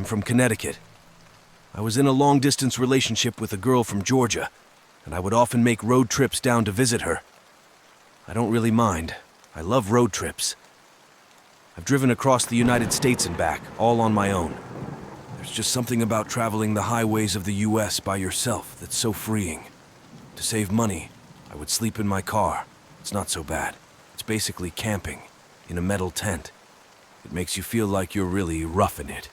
from Connecticut. I was in a long-distance relationship with a girl from Georgia, and I would often make road trips down to visit her. I don't really mind. I love road trips. I've driven across the United States and back, all on my own. There's just something about traveling the highways of the U.S. by yourself that's so freeing. To save money, I would sleep in my car. It's not so bad. It's basically camping, in a metal tent. It makes you feel like you're really roughing it.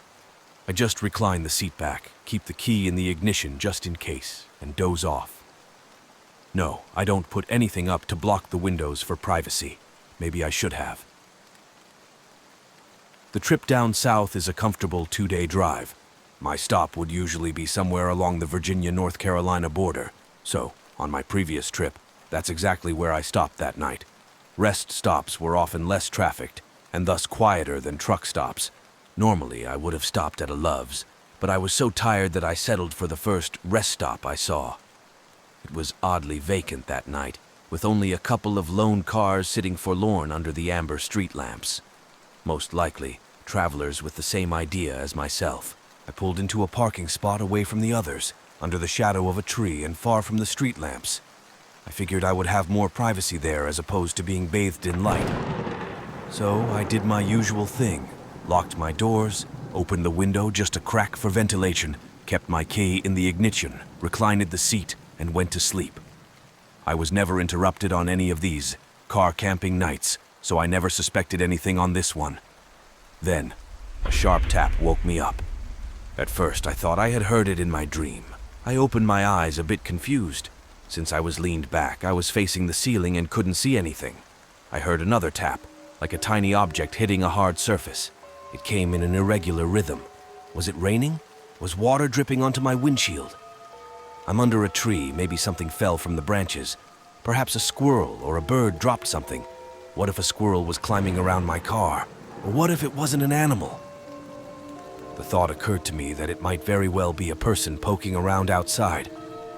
I just recline the seat back, keep the key in the ignition just in case, and doze off. No, I don't put anything up to block the windows for privacy. Maybe I should have. The trip down south is a comfortable 2-day drive. My stop would usually be somewhere along the Virginia-North Carolina border. So, on my previous trip, that's exactly where I stopped that night. Rest stops were often less trafficked, and thus quieter than truck stops. Normally, I would have stopped at a Love's, but I was so tired that I settled for the first rest stop I saw. It was oddly vacant that night, with only a couple of lone cars sitting forlorn under the amber street lamps. Most likely, travelers with the same idea as myself. I pulled into a parking spot away from the others, under the shadow of a tree and far from the street lamps. I figured I would have more privacy there as opposed to being bathed in light. So I did my usual thing, locked my doors, opened the window just a crack for ventilation, kept my key in the ignition, reclined the seat, and went to sleep. I was never interrupted on any of these car camping nights, so I never suspected anything on this one. Then, a sharp tap woke me up. At first, I thought I had heard it in my dream. I opened my eyes a bit confused. Since I was leaned back, I was facing the ceiling and couldn't see anything. I heard another tap, like a tiny object hitting a hard surface. It came in an irregular rhythm. Was it raining? Was water dripping onto my windshield? I'm under a tree, maybe something fell from the branches. Perhaps a squirrel or a bird dropped something. What if a squirrel was climbing around my car? Or what if it wasn't an animal? The thought occurred to me that it might very well be a person poking around outside.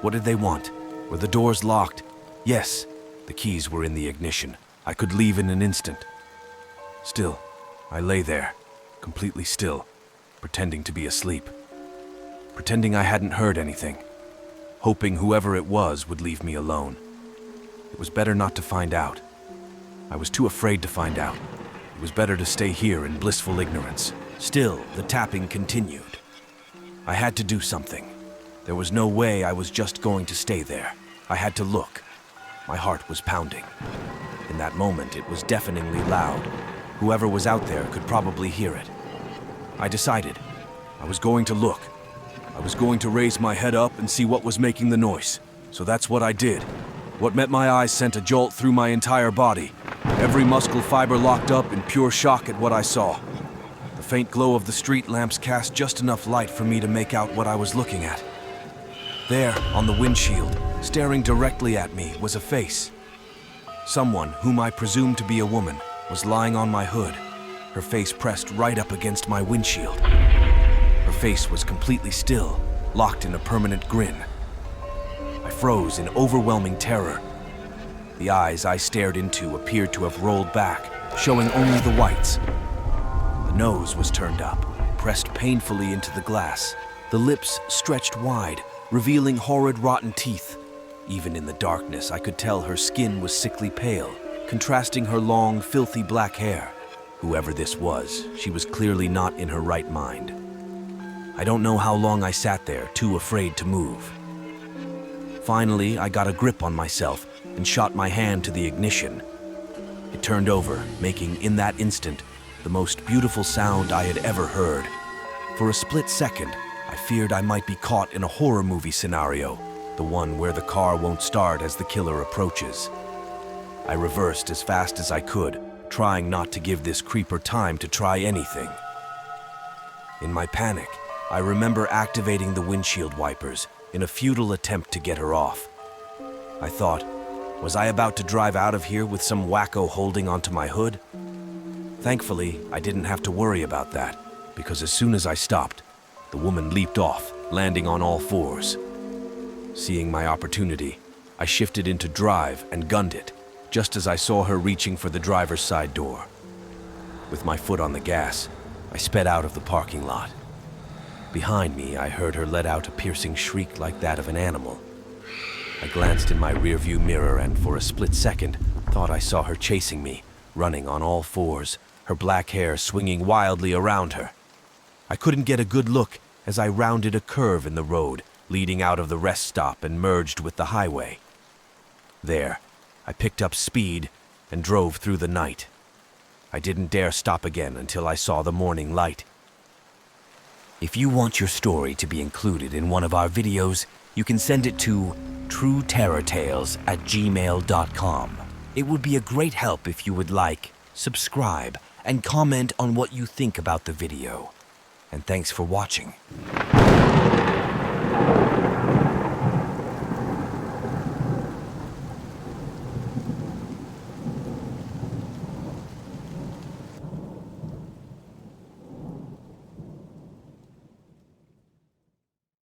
What did they want? Were the doors locked? Yes, the keys were in the ignition. I could leave in an instant. Still, I lay there, completely still, pretending to be asleep. Pretending I hadn't heard anything. Hoping whoever it was would leave me alone. It was better not to find out. I was too afraid to find out. It was better to stay here in blissful ignorance. Still, the tapping continued. I had to do something. There was no way I was just going to stay there. I had to look. My heart was pounding. In that moment, it was deafeningly loud. Whoever was out there could probably hear it. I decided. I was going to look. I was going to raise my head up and see what was making the noise. So that's what I did. What met my eyes sent a jolt through my entire body. Every muscle fiber locked up in pure shock at what I saw. The faint glow of the street lamps cast just enough light for me to make out what I was looking at. There, on the windshield, staring directly at me, was a face. Someone, whom I presumed to be a woman, was lying on my hood, her face pressed right up against my windshield. Her face was completely still, locked in a permanent grin. I froze in overwhelming terror. The eyes I stared into appeared to have rolled back, showing only the whites. The nose was turned up, pressed painfully into the glass. The lips stretched wide, revealing horrid rotten teeth. Even in the darkness, I could tell her skin was sickly pale, contrasting her long, filthy black hair. Whoever this was, she was clearly not in her right mind. I don't know how long I sat there, too afraid to move. Finally, I got a grip on myself and shot my hand to the ignition. It turned over, making, in that instant, the most beautiful sound I had ever heard. For a split second, I feared I might be caught in a horror movie scenario, the one where the car won't start as the killer approaches. I reversed as fast as I could, trying not to give this creeper time to try anything. In my panic, I remember activating the windshield wipers in a futile attempt to get her off. I thought, was I about to drive out of here with some wacko holding onto my hood? Thankfully, I didn't have to worry about that, because as soon as I stopped, the woman leaped off, landing on all fours. Seeing my opportunity, I shifted into drive and gunned it, just as I saw her reaching for the driver's side door. With my foot on the gas, I sped out of the parking lot. Behind me, I heard her let out a piercing shriek like that of an animal. I glanced in my rearview mirror and for a split second thought I saw her chasing me, running on all fours, her black hair swinging wildly around her. I couldn't get a good look as I rounded a curve in the road leading out of the rest stop and merged with the highway. There, I picked up speed and drove through the night. I didn't dare stop again until I saw the morning light. If you want your story to be included in one of our videos, you can send it to trueterrortales@gmail.com. It would be a great help if you would like, subscribe, and comment on what you think about the video. And thanks for watching.